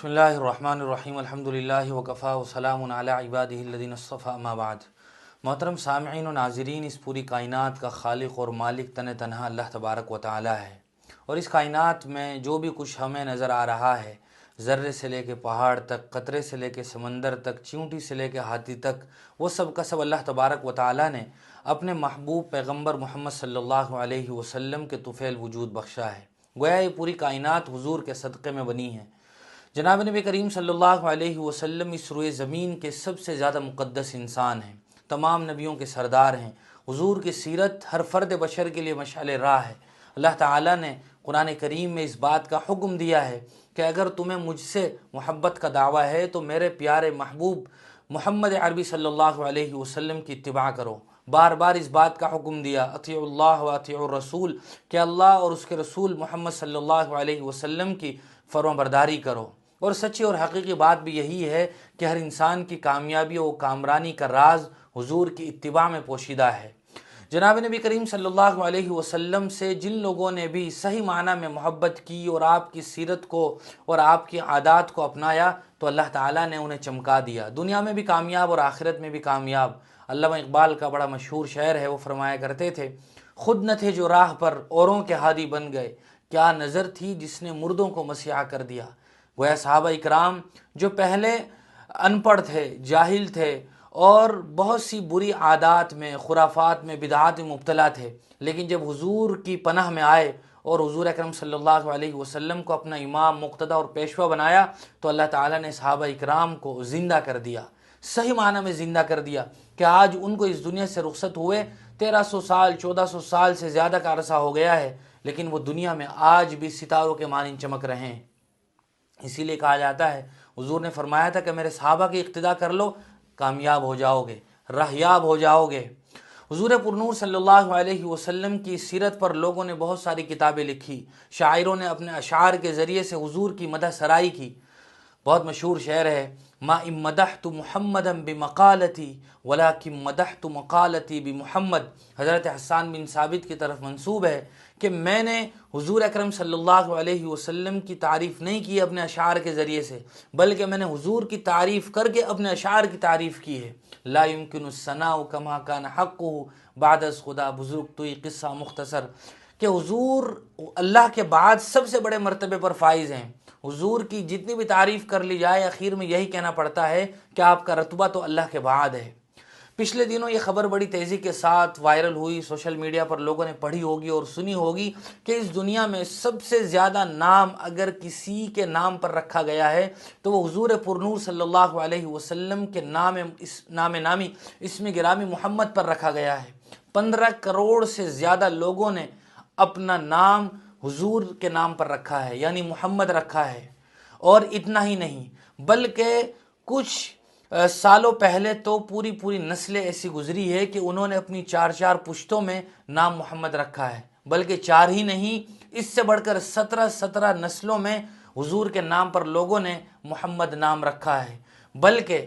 بسم اللہ الرحمن الرحیم الحمدللہ وکفا وسلام علی عبادہ الذین اصطفیٰ اما بعد۔ محترم سامعین و ناظرین، اس پوری کائنات کا خالق اور مالک تن تنہا اللہ تبارک و تعالی ہے، اور اس کائنات میں جو بھی کچھ ہمیں نظر آ رہا ہے، ذرے سے لے کے پہاڑ تک، قطرے سے لے کے سمندر تک، چیونٹی سے لے کے ہاتھی تک، وہ سب کا سب اللہ تبارک و تعالی نے اپنے محبوب پیغمبر محمد صلی اللہ علیہ وسلم کے طفیل وجود بخشا ہے۔ گویا یہ پوری کائنات حضور کے صدقے میں بنی ہے۔ جناب نبی کریم صلی اللہ علیہ وسلم اس روئے زمین کے سب سے زیادہ مقدس انسان ہیں، تمام نبیوں کے سردار ہیں۔ حضور کی سیرت ہر فرد بشر کے لیے مشعل راہ ہے۔ اللہ تعالیٰ نے قرآن کریم میں اس بات کا حکم دیا ہے کہ اگر تمہیں مجھ سے محبت کا دعویٰ ہے تو میرے پیارے محبوب محمد عربی صلی اللہ علیہ وسلم کی اتباع کرو۔ بار بار اس بات کا حکم دیا، اطیعوا اللہ و اطیعوا الرسول، کہ اللہ اور اس کے رسول محمد صلی اللہ علیہ وسلم کی فرمانبرداری کرو۔ اور سچی اور حقیقی بات بھی یہی ہے کہ ہر انسان کی کامیابی و کامرانی کا راز حضور کی اتباع میں پوشیدہ ہے۔ جناب نبی کریم صلی اللہ علیہ وسلم سے جن لوگوں نے بھی صحیح معنی میں محبت کی اور آپ کی سیرت کو اور آپ کی عادات کو اپنایا تو اللہ تعالیٰ نے انہیں چمکا دیا، دنیا میں بھی کامیاب اور آخرت میں بھی کامیاب۔ علامہ اقبال کا بڑا مشہور شعر ہے، وہ فرمایا کرتے تھے، خود نہ تھے جو راہ پر اوروں کے ہادی بن گئے، کیا نظر تھی جس نے مردوں کو مسیحا کر دیا۔ گویا صحابہ اکرام جو پہلے ان پڑھ تھے، جاہل تھے اور بہت سی بری عادات میں، خرافات میں، بدعات میں مبتلا تھے، لیکن جب حضور کی پناہ میں آئے اور حضور اکرم صلی اللہ علیہ وسلم کو اپنا امام، مقتدی اور پیشوا بنایا تو اللہ تعالیٰ نے صحابہ اکرام کو زندہ کر دیا، صحیح معنی میں زندہ کر دیا، کہ آج ان کو اس دنیا سے رخصت ہوئے 1300 سال 1400 سال سے زیادہ کا عرصہ ہو گیا ہے، لیکن وہ دنیا میں آج بھی ستاروں کے مانند چمک رہے ہیں۔ اسی لیے کہا جاتا ہے، حضور نے فرمایا تھا کہ میرے صحابہ کی اقتداء کر لو، کامیاب ہو جاؤ گے، راہیاب ہو جاؤ گے۔ حضور پرنور صلی اللہ علیہ وسلم کی سیرت پر لوگوں نے بہت ساری کتابیں لکھی، شاعروں نے اپنے اشعار کے ذریعے سے حضور کی مدح سرائی کی۔ بہت مشہور شعر ہے، ما ان مدحت محمدا بمقالتی ولکن مدحت مقالتی بمحمد۔ حضرت حسان بن ثابت کی طرف منسوب ہے کہ میں نے حضور اکرم صلی اللہ علیہ وسلم کی تعریف نہیں کی اپنے اشعار کے ذریعے سے، بلکہ میں نے حضور کی تعریف کر کے اپنے اشعار کی تعریف کی ہے۔ لا يمكن الثناء كما كان حقه بعد از خدا بزرگ توئی قصہ مختصر، کہ حضور اللہ کے بعد سب سے بڑے مرتبے پر فائز ہیں۔ حضور کی جتنی بھی تعریف کر لی جائے، اخیر میں یہی کہنا پڑتا ہے کہ آپ کا رتبہ تو اللہ کے بعد ہے۔ پچھلے دنوں یہ خبر بڑی تیزی کے ساتھ وائرل ہوئی، سوشل میڈیا پر لوگوں نے پڑھی ہوگی اور سنی ہوگی کہ اس دنیا میں سب سے زیادہ نام اگر کسی کے نام پر رکھا گیا ہے تو وہ حضور پرنور صلی اللہ علیہ وسلم کے نام نامی اسم گرامی محمد پر رکھا گیا ہے۔ 15 کروڑ سے زیادہ لوگوں نے اپنا نام حضور کے نام پر رکھا ہے، یعنی محمد رکھا ہے۔ اور اتنا ہی نہیں، بلکہ کچھ سالوں پہلے تو پوری نسلیں ایسی گزری ہے کہ انہوں نے اپنی 4 پشتوں میں نام محمد رکھا ہے، بلکہ 4 ہی نہیں، اس سے بڑھ کر 17 نسلوں میں حضور کے نام پر لوگوں نے محمد نام رکھا ہے۔ بلکہ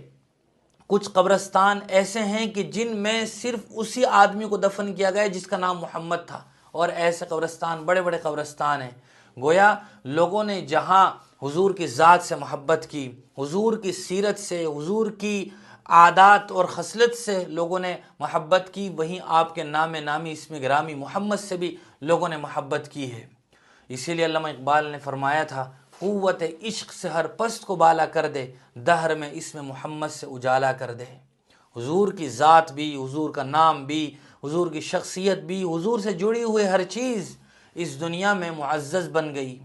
کچھ قبرستان ایسے ہیں کہ جن میں صرف اسی آدمی کو دفن کیا گیا جس کا نام محمد تھا، اور ایسے قبرستان بڑے بڑے قبرستان ہیں۔ گویا لوگوں نے جہاں حضور کی ذات سے محبت کی، حضور کی سیرت سے، حضور کی عادات اور خصلت سے لوگوں نے محبت کی، وہیں آپ کے نام نامی اسم گرامی محمد سے بھی لوگوں نے محبت کی ہے۔ اسی لیے علامہ اقبال نے فرمایا تھا، قوت عشق سے ہر پست کو بالا کر دے، دہر میں اسم محمد سے اجالا کر دے۔ حضور کی ذات بھی، حضور کا نام بھی، حضور کی شخصیت بھی، حضور سے جڑی ہوئی ہر چیز اس دنیا میں معزز بن گئی۔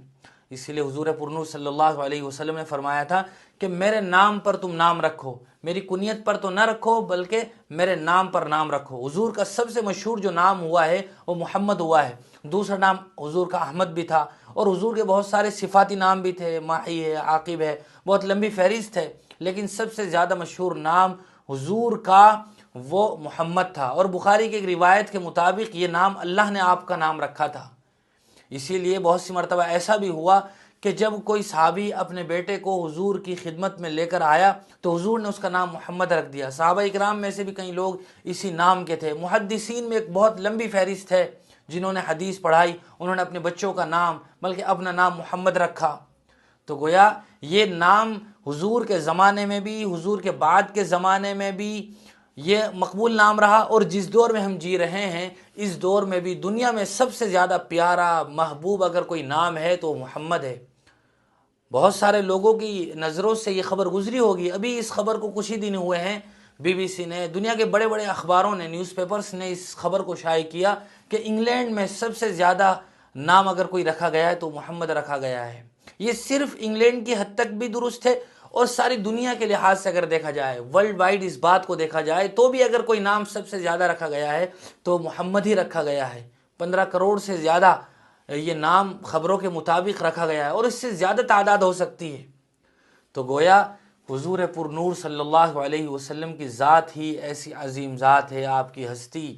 اسی لیے حضور پرنور صلی اللہ علیہ وسلم نے فرمایا تھا کہ میرے نام پر تم نام رکھو، میری کنیت پر تو نہ رکھو بلکہ میرے نام پر نام رکھو۔ حضور کا سب سے مشہور جو نام ہوا ہے وہ محمد ہوا ہے، دوسرا نام حضور کا احمد بھی تھا، اور حضور کے بہت سارے صفاتی نام بھی تھے، ماہی ہے، عاقب ہے، بہت لمبی فہرست ہے، لیکن سب سے زیادہ مشہور نام حضور کا وہ محمد تھا۔ اور بخاری کی ایک روایت کے مطابق یہ نام اللہ نے آپ کا نام رکھا تھا۔ اسی لیے بہت سی مرتبہ ایسا بھی ہوا کہ جب کوئی صحابی اپنے بیٹے کو حضور کی خدمت میں لے کر آیا تو حضور نے اس کا نام محمد رکھ دیا۔ صحابہ اکرام میں سے بھی کئی لوگ اسی نام کے تھے۔ محدثین میں ایک بہت لمبی فہرست ہے، جنہوں نے حدیث پڑھائی، انہوں نے اپنے بچوں کا نام بلکہ اپنا نام محمد رکھا۔ تو گویا یہ نام حضور کے زمانے میں بھی، حضور کے بعد کے زمانے میں بھی یہ مقبول نام رہا، اور جس دور میں ہم جی رہے ہیں اس دور میں بھی دنیا میں سب سے زیادہ پیارا محبوب اگر کوئی نام ہے تو محمد ہے۔ بہت سارے لوگوں کی نظروں سے یہ خبر گزری ہوگی، ابھی اس خبر کو کچھ ہی دن ہوئے ہیں BBC نے، دنیا کے بڑے بڑے اخباروں نے، نیوز پیپرز نے اس خبر کو شائع کیا کہ انگلینڈ میں سب سے زیادہ نام اگر کوئی رکھا گیا ہے تو محمد رکھا گیا ہے۔ یہ صرف انگلینڈ کی حد تک بھی درست ہے، اور ساری دنیا کے لحاظ سے اگر دیکھا جائے، ورلڈ وائڈ اس بات کو دیکھا جائے تو بھی اگر کوئی نام سب سے زیادہ رکھا گیا ہے تو محمد ہی رکھا گیا ہے۔ 15 کروڑ سے زیادہ یہ نام خبروں کے مطابق رکھا گیا ہے، اور اس سے زیادہ تعداد ہو سکتی ہے۔ تو گویا حضور پر نور صلی اللہ علیہ وسلم کی ذات ہی ایسی عظیم ذات ہے، آپ کی ہستی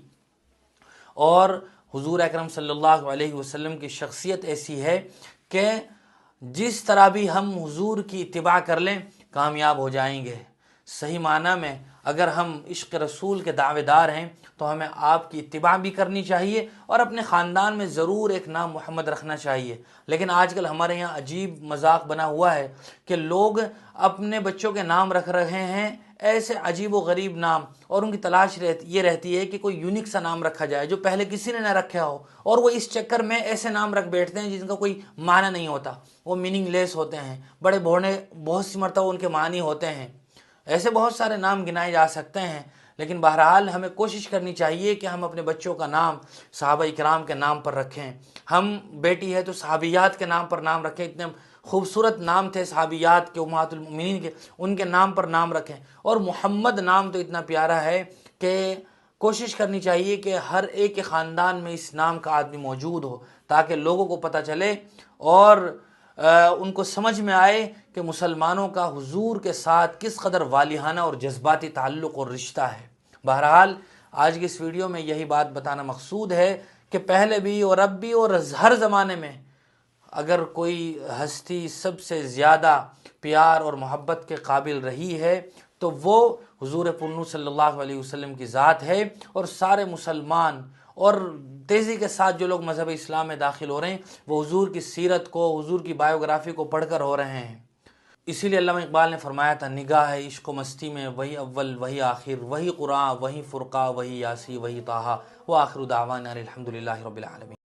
اور حضور اکرم صلی اللہ علیہ وسلم کی شخصیت ایسی ہے کہ جس طرح بھی ہم حضور کی اتباع کر لیں کامیاب ہو جائیں گے۔ صحیح معنی میں اگر ہم عشق رسول کے دعوے دار ہیں تو ہمیں آپ کی اتباع بھی کرنی چاہیے، اور اپنے خاندان میں ضرور ایک نام محمد رکھنا چاہیے۔ لیکن آج کل ہمارے یہاں عجیب مذاق بنا ہوا ہے کہ لوگ اپنے بچوں کے نام رکھ رہے ہیں ایسے عجیب و غریب نام، اور ان کی تلاش یہ رہتی ہے کہ کوئی یونیک سا نام رکھا جائے جو پہلے کسی نے نہ رکھا ہو، اور وہ اس چکر میں ایسے نام رکھ بیٹھتے ہیں جن کا کوئی معنی نہیں ہوتا، وہ میننگ لیس ہوتے ہیں، بڑے بہت سی مرتبہ ان کے معنی ہوتے ہیں۔ ایسے بہت سارے نام گنائے جا سکتے ہیں، لیکن بہرحال ہمیں کوشش کرنی چاہیے کہ ہم اپنے بچوں کا نام صحابہ کرام کے نام پر رکھیں۔ ہم بیٹی ہے تو صحابیات کے نام پر نام رکھیں، اتنے خوبصورت نام تھے صحابیات کے، امہات المؤمنین کے، ان کے نام پر نام رکھیں۔ اور محمد نام تو اتنا پیارا ہے کہ کوشش کرنی چاہیے کہ ہر ایک کے خاندان میں اس نام کا آدمی موجود ہو، تاکہ لوگوں کو پتہ چلے اور ان کو سمجھ میں آئے کہ مسلمانوں کا حضور کے ساتھ کس قدر والہانہ اور جذباتی تعلق اور رشتہ ہے۔ بہرحال آج کی اس ویڈیو میں یہی بات بتانا مقصود ہے کہ پہلے بھی اور اب بھی اور ہر زمانے میں اگر کوئی ہستی سب سے زیادہ پیار اور محبت کے قابل رہی ہے تو وہ حضور پرنور صلی اللہ علیہ وسلم کی ذات ہے، اور سارے مسلمان اور تیزی کے ساتھ جو لوگ مذہب اسلام میں داخل ہو رہے ہیں وہ حضور کی سیرت کو، حضور کی بایوگرافی کو پڑھ کر ہو رہے ہیں۔ اسی لیے علامہ اقبال نے فرمایا تھا، نگاہ عشق و مستی میں وہی اول وہی آخر، وہی قرآن وہی فرقہ وہی یاسی وہی طٰہٰ، وآخر دعوانا الحمدللہ رب العالمین۔